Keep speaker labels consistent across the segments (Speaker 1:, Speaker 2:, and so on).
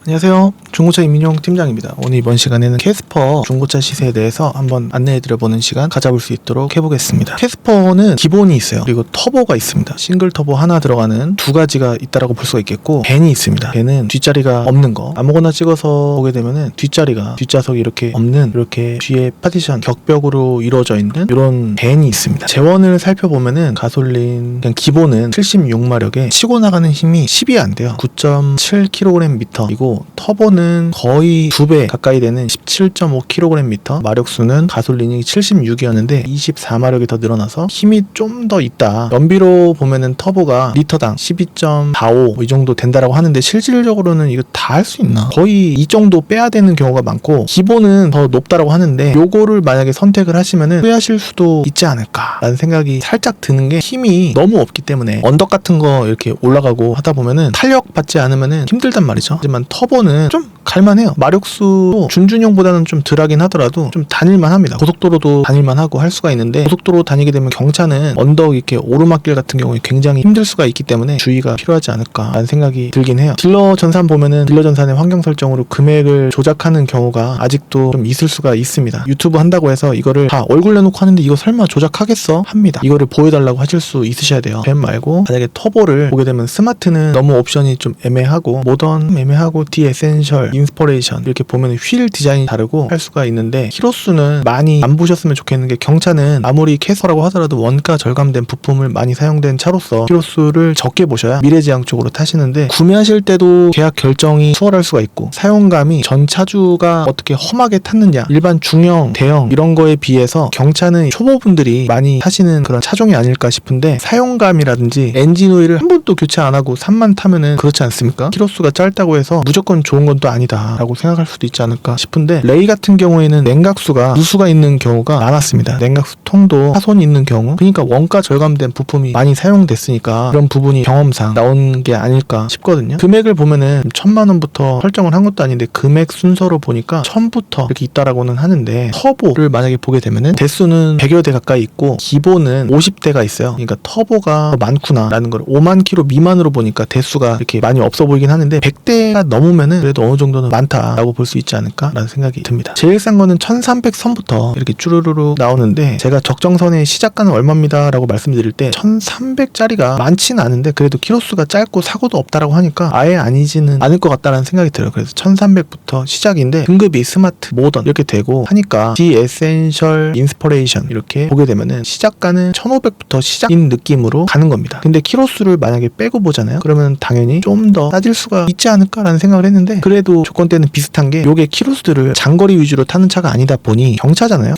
Speaker 1: 안녕하세요. 중고차 이민용 팀장입니다. 오늘 이번 시간에는 캐스퍼 중고차 시세에 대해서 한번 안내해드려보는 시간 가져볼 수 있도록 해보겠습니다. 캐스퍼는 기본이 있어요. 그리고 터보가 있습니다. 싱글 터보 하나 들어가는 두 가지가 있다라고 볼 수가 있겠고, 밴이 있습니다. 밴은 뒷자리가 없는 거, 아무거나 찍어서 보게 되면은 뒷좌석이 이렇게 없는, 이렇게 뒤에 파티션 격벽으로 이루어져 있는 이런 밴이 있습니다. 제원을 살펴보면은 가솔린 그냥 기본은 76마력에 치고 나가는 힘이 10이 안 돼요. 9.7kgm 이고, 터보는 거의 2배 가까이 되는 17.5kgm, 마력수는 가솔린이 76이었는데 24마력이 더 늘어나서 힘이 좀 더 있다. 연비로 보면은 터보가 리터당 12.45 이 정도 된다라고 하는데, 실질적으로는 이거 다 할 수 있나? 거의 이 정도 빼야 되는 경우가 많고, 기본은 더 높다라고 하는데 요거를 만약에 선택을 하시면은 후회하실 수도 있지 않을까 라는 생각이 살짝 드는 게, 힘이 너무 없기 때문에 언덕 같은 거 이렇게 올라가고 하다 보면은 탄력 받지 않으면은 힘들단 말이죠. 하지만 터보는 좀 갈만해요. 마력수도 준준형보다는 좀 덜하긴 하더라도 좀 다닐만 합니다. 고속도로도 다닐만 하고 할 수가 있는데, 고속도로 다니게 되면 경차는 언덕 이렇게 오르막길 같은 경우에 굉장히 힘들 수가 있기 때문에 주의가 필요하지 않을까 라는 생각이 들긴 해요. 딜러 전산 보면은 딜러 전산의 환경 설정으로 금액을 조작하는 경우가 아직도 좀 있을 수가 있습니다. 유튜브 한다고 해서 이거를 다 얼굴 내놓고 하는데 이거 설마 조작하겠어? 합니다. 이거를 보여달라고 하실 수 있으셔야 돼요. 밴 말고 만약에 터보를 보게 되면 스마트는 너무 옵션이 좀 애매하고, 모던 애매하고, 디 에센셜, 인스퍼레이션 이렇게 보면 휠 디자인이 다르고 할 수가 있는데, 키로수는 많이 안 보셨으면 좋겠는 게, 경차는 아무리 캐서라고 하더라도 원가 절감된 부품을 많이 사용된 차로서 키로수를 적게 보셔야 미래지향 쪽으로 타시는데, 구매하실 때도 계약 결정이 수월할 수가 있고, 사용감이 전 차주가 어떻게 험하게 탔느냐, 일반 중형, 대형 이런 거에 비해서 경차는 초보분들이 많이 타시는 그런 차종이 아닐까 싶은데, 사용감이라든지 엔진 오일을 한 번도 교체 안 하고 3만 타면은 그렇지 않습니까? 키로수가 짧다고 해서 무조건 좋은 건 또 아니다 라고 생각할 수도 있지 않을까 싶은데, 레이 같은 경우에는 냉각수가 누수가 있는 경우가 많았습니다. 냉각수 통도 파손이 있는 경우, 그러니까 원가 절감된 부품이 많이 사용됐으니까 그런 부분이 경험상 나온 게 아닐까 싶거든요. 금액을 보면은 1000만원부터 설정을 한 것도 아닌데, 금액 순서로 보니까 1000부터 이렇게 있다라고는 하는데, 터보를 만약에 보게 되면은 대수는 100여 대 가까이 있고 기본은 50대가 있어요. 그러니까 터보가 더 많구나 라는 걸 5만 킬로 미만으로 보니까 대수가 이렇게 많이 없어 보이긴 하는데, 100대가 넘으면은 그래도 어느 정도는 많다라고 볼 수 있지 않을까 라는 생각이 듭니다. 제일 싼 거는 1300 선부터 이렇게 쭈루루루 나오는데, 제가 적정선의 시작가는 얼마입니다 라고 말씀드릴 때 1300짜리가 많지는 않은데 그래도 키로수가 짧고 사고도 없다라고 하니까 아예 아니지는 않을 것 같다라는 생각이 들어요. 그래서 1300부터 시작인데, 등급이 스마트, 모던 이렇게 되고 하니까 디 에센셜, 인스퍼레이션 이렇게 보게 되면은 시작가는 1500부터 시작인 느낌으로 가는 겁니다. 근데 키로수를 만약에 빼고 보잖아요. 그러면 당연히 좀 더 따질 수가 있지 않을까라는 생각을 했는데, 그래도 조건대는 비슷한 게, 요게 키로수들을 장거리 위주로 타는 차가 아니다 보니, 경차잖아요.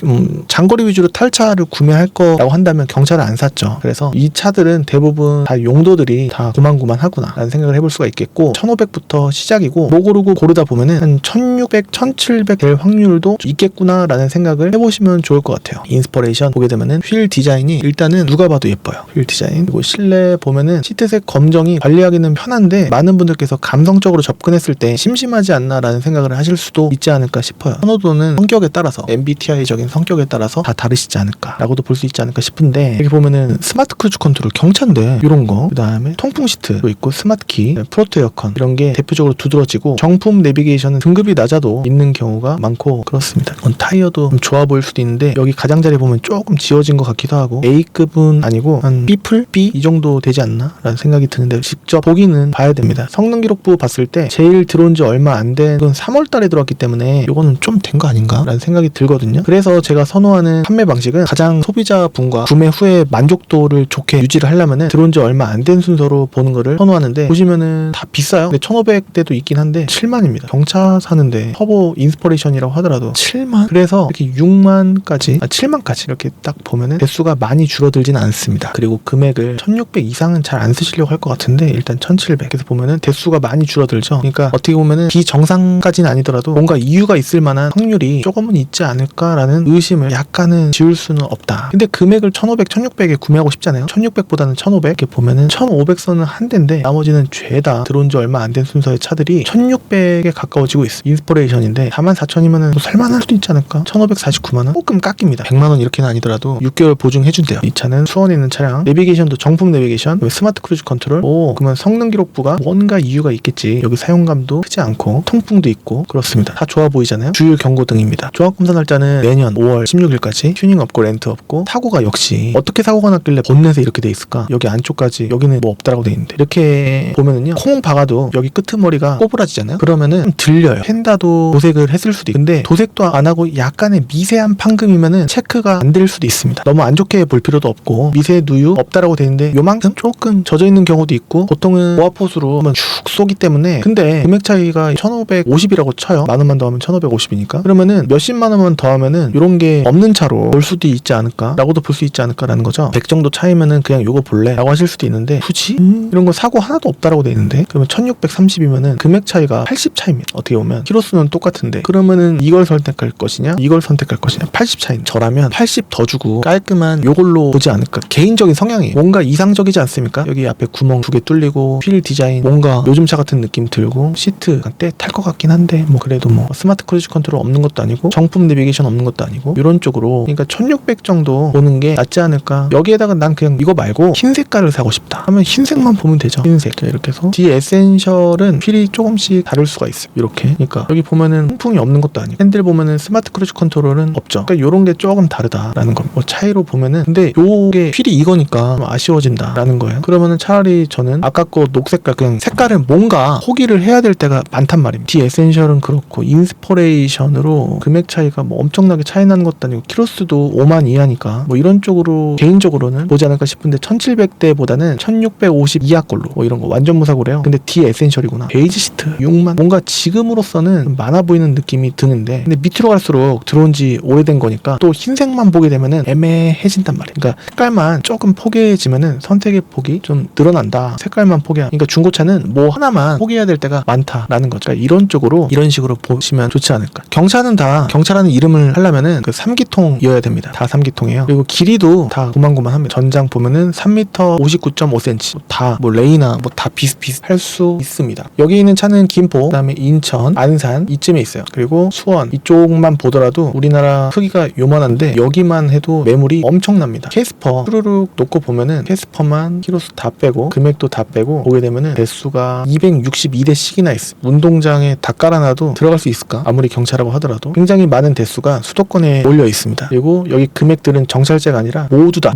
Speaker 1: 장거리 위주로 탈 차를 구매할 거라고 한다면 경차를 안 샀죠. 그래서 이 차들은 대부분 다 용도들이 다 고만고만하구나 라는 생각을 해볼 수가 있겠고, 1500부터 시작이고, 뭐 고르고 고르다 보면은 한 1600, 1700 될 확률도 있겠구나 라는 생각을 해보시면 좋을 것 같아요. 인스퍼레이션 보게 되면은 휠 디자인이 일단은 누가 봐도 예뻐요. 휠 디자인. 그리고 실내 보면은 시트색 검정이 관리하기는 편한데, 많은 분들께서 감성적으로 접근했을 때 심심하지 않나 라는 생각을 하실 수도 있지 않을까 싶어요. 선호도는 성격에 따라서, MBTI적인 성격에 따라서 다 다르시지 않을까 라고도 볼 수 있지 않을까 싶은데, 여기 보면은 스마트 크루즈 컨트롤 경차인데 이런 거, 그 다음에 통풍 시트도 있고 스마트 키, 프로토 에어컨 이런 게 대표적으로 두드러지고, 정품 내비게이션은 등급이 낮아도 있는 경우가 많고 그렇습니다. 타이어도 좀 좋아 보일 수도 있는데, 여기 가장자리 보면 조금 지워진 것 같기도 하고, A급은 아니고 한 B풀? B? 이 정도 되지 않나 라는 생각이 드는데, 직접 보기는 봐야 됩니다. 성능 기록부 봤을 때 제일 들어온 지 얼마 안 된 건 3월 달에 들어왔기 때문에 이거는 좀 된 거 아닌가 라는 생각이 들거든요. 그래서 제가 선호하는 판매 방식은, 가장 소비자분과 구매 후에 만족도를 좋게 유지를 하려면은 들어온 지 얼마 안 된 순서로 보는 거를 선호하는데, 보시면은 다 비싸요. 근데 1500대도 있긴 한데 7만입니다. 경차 사는데 터보 인스퍼레이션이라고 하더라도 7만? 그래서 이렇게 6만까지, 7만까지 이렇게 딱 보면은 대수가 많이 줄어들지는 않습니다. 그리고 금액을 1600 이상은 잘 안 쓰시려고 할 것 같은데, 일단 1700 그래서 보면은 대수가 많이 줄어들죠. 그러니까 어떻게 보면은 비정상까지는 아니더라도 뭔가 이유가 있을 만한 확률이 조금은 있지 않을까라는 의심을 약간은 지울 수는 없다. 근데 금액을 1500, 1600에 구매하고 싶잖아요. 1600보다는 1500 이렇게 보면은 1500선은 한 대인데, 나머지는 죄다 들어온 지 얼마 안 된 순서의 차들이 1600에 가까워지고 있어. 인스퍼레이션인데 44,000이면은 뭐 살만할 수도 있지 않을까? 1549만원? 조금 깎입니다. 100만원 이렇게는 아니더라도 6개월 보증해준대요. 이 차는 수원에 있는 차량. 내비게이션도 정품 내비게이션, 스마트 크루즈 컨트롤. 그러면 성능 기록부가 뭔가 이유가 있겠지. 여기 사용감도 크지 않고 통풍도 있고 그렇습니다. 다 좋아 보이잖아요. 주유 경고등입니다. 종합검사 날짜는 내년 5월 16일까지. 튜닝 없고 렌트 없고 타고가 역시 어떻게 사고가 났길래 본넷에 이렇게 돼 있을까? 여기 안쪽까지 여기는 뭐 없다라고 돼 있는데 이렇게 보면은요 콩 박아도 여기 끄트머리가 꼬부라지잖아요. 그러면은 좀 들려요. 펜다도 도색을 했을 수도 있고 근데 도색도 안 하고 약간의 미세한 판금이면은 체크가 안 될 수도 있습니다. 너무 안 좋게 볼 필요도 없고 미세 누유 없다라고 돼 있는데 요만큼 조금 젖어 있는 경우도 있고 보통은 보아포수로 한번 쭉 쏘기 때문에 근데 금액 차이가 1,550이라고 쳐요. 만원만 더하면 1,550이니까 그러면은 몇십만 원만 더하면은 요런 게 없는 차로 볼 수도 있지 않을까 라고도 볼 수 있지 않을까라는 거죠. 100 정도 차이면은 그냥 요거 볼래? 라고 하실 수도 있는데 굳이? 이런 거 사고 하나도 없다라고 돼 있는데 그러면 1,630이면은 금액 차이가 80 차이입니다. 어떻게 보면 키로수는 똑같은데 그러면은 이걸 선택할 것이냐 이걸 선택할 것이냐 80 차이는 저라면 80 더 주고 깔끔한 요걸로 보지 않을까. 개인적인 성향이에요. 뭔가 이상적이지 않습니까? 여기 앞에 구멍 2개 뚫리고 휠 디자인 뭔가 요즘 차 같은 느낌 들고 시트 때 탈 것 같긴 한데 뭐 그래도 뭐 스마트 크루즈 컨트롤 없는 것도 아니고 정품 내비게이션 없는 것도 아니고 이런 쪽으로 그러니까 1600 정도 보는 게 낫지 않을까. 여기에다가 난 그냥 이거 말고 흰 색깔을 사고 싶다 하면 흰색만 보면 되죠. 흰색 이렇게 해서 뒤에 에센셜은 휠이 조금씩 다를 수가 있어요. 이렇게 그러니까 여기 보면은 통풍이 없는 것도 아니고 핸들 보면은 스마트 크루즈 컨트롤은 없죠. 그러니까 요런 게 조금 다르다라는 거. 뭐 차이로 보면은 근데 요게 휠이 이거니까 좀 아쉬워진다라는 거예요. 그러면은 차라리 저는 아까 거 녹색깔 그냥 색깔을 뭔가 포기를 해야 될 때가 많단 말입니다. D 에센셜은 그렇고 인스퍼레이션으로 금액 차이가 뭐 엄청나게 차이 나는 것도 아니고 키로수도 5만 이하니까 뭐 이런 쪽으로 개인적으로는 보지 않을까 싶은데 1700대보다는 1650 이하 걸로 뭐 이런 거 완전 무사고래요. 근데 D 에센셜이구나. 베이지 시트 6만 뭔가 지금으로서는 많아 보이는 느낌이 드는데 근데 밑으로 갈수록 들어온 지 오래된 거니까 또 흰색만 보게 되면은 애매해진단 말이에요. 그러니까 색깔만 조금 포개지면은 선택의 폭이 좀 늘어난다. 색깔만 포기하. 그러니까 중고차는 뭐 하나만 포기해야 될 때가 많다라는 거죠. 그러니까 이런 쪽으로 이런 식으로 보시면 좋지 않을까. 경차는 다 경차라는 이름을 하려면은 그 3기통이어야 됩니다. 다 3기통이에요. 그리고 길이도 다 고만고만합니다. 전장 보면은 3m 59.5cm 다 뭐 레이나 뭐 다 비슷비슷할 수 있습니다. 여기 있는 차는 김포, 그다음에 인천, 안산 이쯤에 있어요. 그리고 수원 이쪽만 보더라도 우리나라 크기가 요만한데 여기만 해도 매물이 엄청납니다. 캐스퍼 쭈루룩 놓고 보면은 캐스퍼만 키로수 다 빼고 금액도 다 빼고 보게 되면은 대수가 262대씩이나 있어. 운동장에 다 깔아놔도 들어갈 수 있을까? 아무리 경차라고 하더라도 굉장히 많은 대수가 수도권에 몰려 있습니다. 그리고 여기 금액들은 정찰제가 아니라 모두 다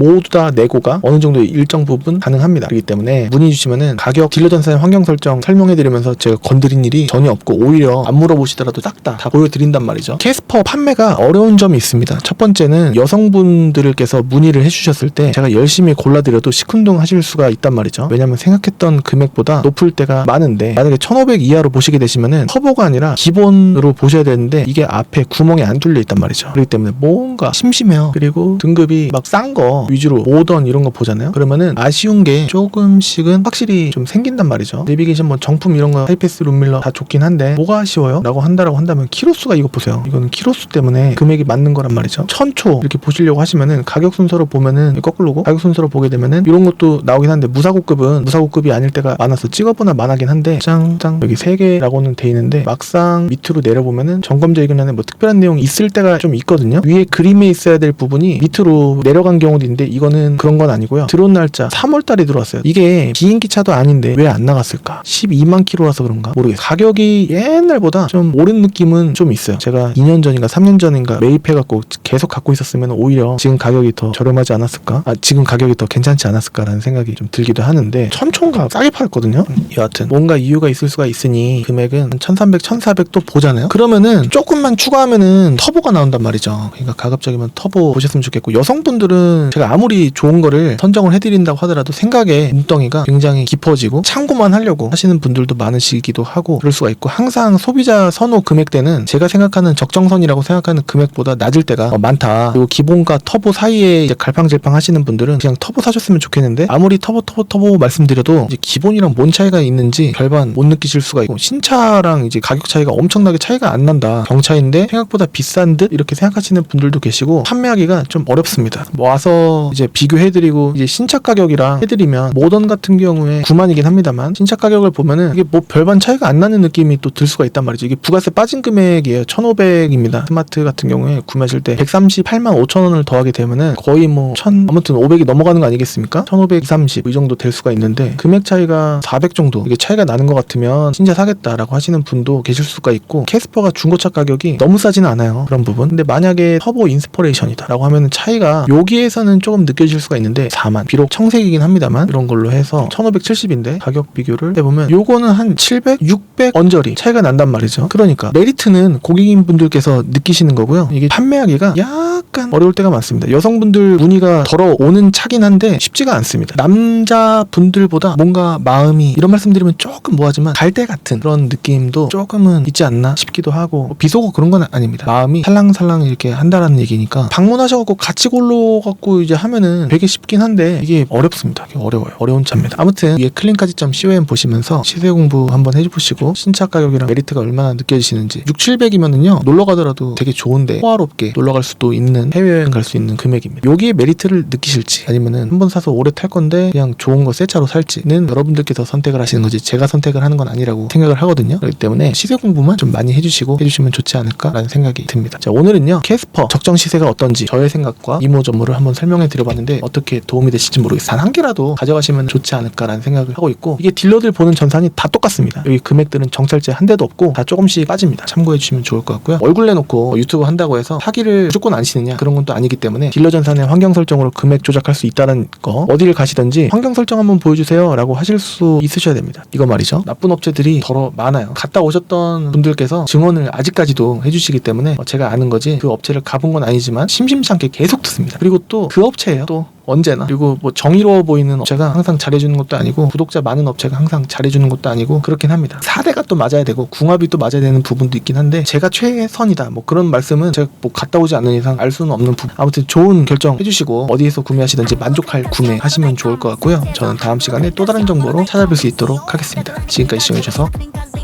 Speaker 1: 내고가 어느 정도 일정 부분 가능합니다. 그렇기 때문에 문의 주시면은 가격 딜러 전산의 환경 설정 설명해드리면서 제가 건드린 일이 전혀 없고 오히려 안 물어보시더라도 싹 다 보여드린단 말이죠. 캐스퍼 판매가 어려운 점이 있습니다. 첫 번째는 여성분들께서 문의를 해주셨을 때 제가 열심히 골라드려도 시큰둥 하실 수가 있단 말이죠. 왜냐면 생각했던 금액보다 높을 때가 많은데 만약에 1500 이하로 보시게 되시면은 터보가 아니라 기본으로 보셔야 되는데 이게 앞에 구멍이 안 뚫려 있단 말이죠. 그렇기 때문에 뭔가 심심해요. 그리고 등급이 막 싼 거 위주로 모던 이런 거 보잖아요. 그러면은 아쉬운 게 조금씩은 확실히 좀 생긴단 말이죠. 내비게이션 뭐 정품 이런 거 하이패스 룸밀러 다 좋긴 한데 뭐가 아쉬워요? 라고 한다면 키로수가 이거 보세요. 이거는 키로수 때문에 금액이 맞는 거란 말이죠. 1000초 이렇게 보시려고 하시면은 가격 순서로 보면은 거꾸로고 가격 순서로 보게 되면은 이런 것도 나오긴 한데 무사고급은 무사고급이 아닐 때가 많아서 찍어보나 만하긴 한데 짱짱 여기 3개라고는 돼 있는데 막상 밑으로 내려보면은 점검자 의견란에 뭐 특별한 내용이 있을 때가 좀 있거든요. 위에 그림에 있어야 될 부분이 밑으로 내려간 경우도 있는데 이거는 그런 건 아니고요. 들어온 날짜 3월달에 들어왔어요. 이게 비행기 차도 아닌데 왜 안 나갔을까? 12만 킬로라서 그런가? 모르겠어요. 가격이 옛날보다 좀 오른 느낌은 좀 있어요. 제가 2년 전인가 3년 전인가 매입해갖고 계속 갖고 있었으면 오히려 지금 가격이 더 저렴하지 않았을까? 지금 가격이 더 괜찮지 않았을까라는 생각이 좀 들기도 하는데 1000초인가 싸게 팔았거든요. 여하튼 뭔가 이유가 있을 수가 있으니 금액은 1300, 1400도 보잖아요. 그러면은 조금만 추가하면은 터보가 나온단 말이죠. 그러니까 가급적이면 터보 보셨으면 좋겠고 여성분들은 제가 아무리 좋은 거를 선정을 해드린다고 하더라도 생각의 눈덩이가 굉장히 깊어지고 참고만 하려고 하시는 분들도 많으시기도 하고 그럴 수가 있고 항상 소비자 선호 금액대는 제가 생각하는 적정선이라고 생각하는 금액보다 낮을 때가 많다. 그리고 기본과 터보 사이에 이제 갈팡질팡 하시는 분들은 그냥 터보 사셨으면 좋겠는데 아무리 터보 말씀드려도 이제 기본이랑 뭔 차이가 있는지 별반 못 느끼실 수가 있고 신차랑 이제 가격 차이가 엄청나게 차이가 안 난다. 경차인데 생각보다 비싼 듯 이렇게 생각하시는 분들도 계시고 판매하기가 좀 어렵습니다. 와서 이제 비교해드리고 이제 신차 가격이랑 해드리면 모던 같은 경우에 9만이긴 합니다만 신차 가격을 보면은 이게 뭐 별반 차이가 안 나는 느낌이 또 들 수가 있단 말이죠. 이게 부가세 빠진 금액이에요. 1500입니다. 스마트 같은 경우에 구매하실 때 138만 5천원을 더하게 되면은 거의 뭐 아무튼 500이 넘어가는 거 아니겠습니까? 1530 이 정도 될 수가 있는데 금액 차이가 400 정도 이게 차이가 나는 것 같으면 신차 사겠다라고 하시는 분도 계실 수가 있고, 캐스퍼가 중고차 가격이 너무 싸지는 않아요, 그런 부분. 근데 만약에 터보 인스퍼레이션이다 라고 하면 차이가 여기에서는 조금 느껴질 수가 있는데 4만, 비록 청색이긴 합니다만 이런 걸로 해서 1570인데 가격 비교를 해보면 요거는 한 700, 600 언저리 차이가 난단 말이죠. 그러니까 메리트는 고객인 분들께서 느끼시는 거고요. 이게 판매하기가 약간 어려울 때가 많습니다. 여성분들 문의가 덜어 오는 차긴 한데 쉽지가 않습니다. 남자분들보다 뭔가 마음이, 이런 말씀드리면 조금 뭐하지만 갈대 같은 그런 느낌도 조금은 있지 않나 싶기도 하고, 뭐 비속어 그런 건 아닙니다. 마음이 살랑살랑 이렇게 한다라는 얘기니까 방문하셔갖고 같이 골라갖고 이제 하면은 되게 쉽긴 한데 이게 어렵습니다. 이게 어려워요. 어려운 차입니다. 아무튼 위에 클린카지.com 보시면서 시세 공부 한번 해보시고 신차 가격이랑 메리트가 얼마나 느껴지시는지. 6,700이면은요 놀러 가더라도 되게 좋은데 호화롭게 놀러 갈 수도 있는, 해외여행 갈 수 있는 금액입니다. 여기에 메리트를 느끼실지, 아니면은 한번 사서 오래 탈 건데 그냥 좋은 거 새 차로 살지는 여러분들께서 선택을 하시는 거지 제가 선택을 하는 건 아니라고 생각을 하거든요. 그렇기 때문에 시세 공부만 좀 많이 해주시면 좋지 않을까라는 생각이 듭니다. 자, 오늘은요 캐스퍼 적정 시세가 어떤지 저의 생각과 이모저모를 한번 설명해 드려봤는데 어떻게 도움이 되실지 모르겠어요. 단 한 개라도 가져가시면 좋지 않을까라는 생각을 하고 있고, 이게 딜러들 보는 전산이 다 똑같습니다. 여기 금액들은 정찰제 한 대도 없고 다 조금씩 빠집니다. 참고해 주시면 좋을 것 같고요. 얼굴 내놓고 유튜브 한다고 해서 사기를 무조건 안 치느냐, 그런 건 또 아니기 때문에 딜러 전산의 환경 설정으로 금액 조작할 수 있다는 거, 어디를 가시든지 환경 설정 한번 보여주세요 라고 하실 수 있으셔야 됩니다. 이거 말이죠. 나쁜 업체들이 더러 많아요. 갔다 오셨던 분들께서 증언을 아직까지도 해주시기 때문에 제가 아는 거지 그 업체를 가본 건 아니지만 심심치 않게 계속 듣습니다. 그리고 또 그 업체예요. 또 언제나. 그리고 뭐 정의로워 보이는 업체가 항상 잘해주는 것도 아니고, 구독자 많은 업체가 항상 잘해주는 것도 아니고, 그렇긴 합니다. 4대가 또 맞아야 되고 궁합이 또 맞아야 되는 부분도 있긴 한데, 제가 최선이다 뭐 그런 말씀은 제가 뭐 갔다 오지 않는 이상 알 수는 없는 부분. 아무튼 좋은 결정 해주시고 어디에서 구매하시든지 만족할 구매 하시면 좋을 것 같고요. 저는 다음 시간에 또 다른 정보로 찾아뵐 수 있도록 하겠습니다. 지금까지 시청해주셔서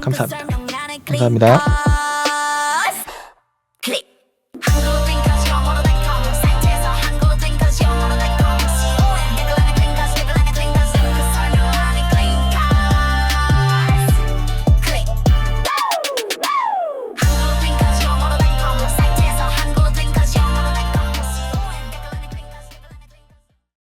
Speaker 1: 감사합니다. 감사합니다.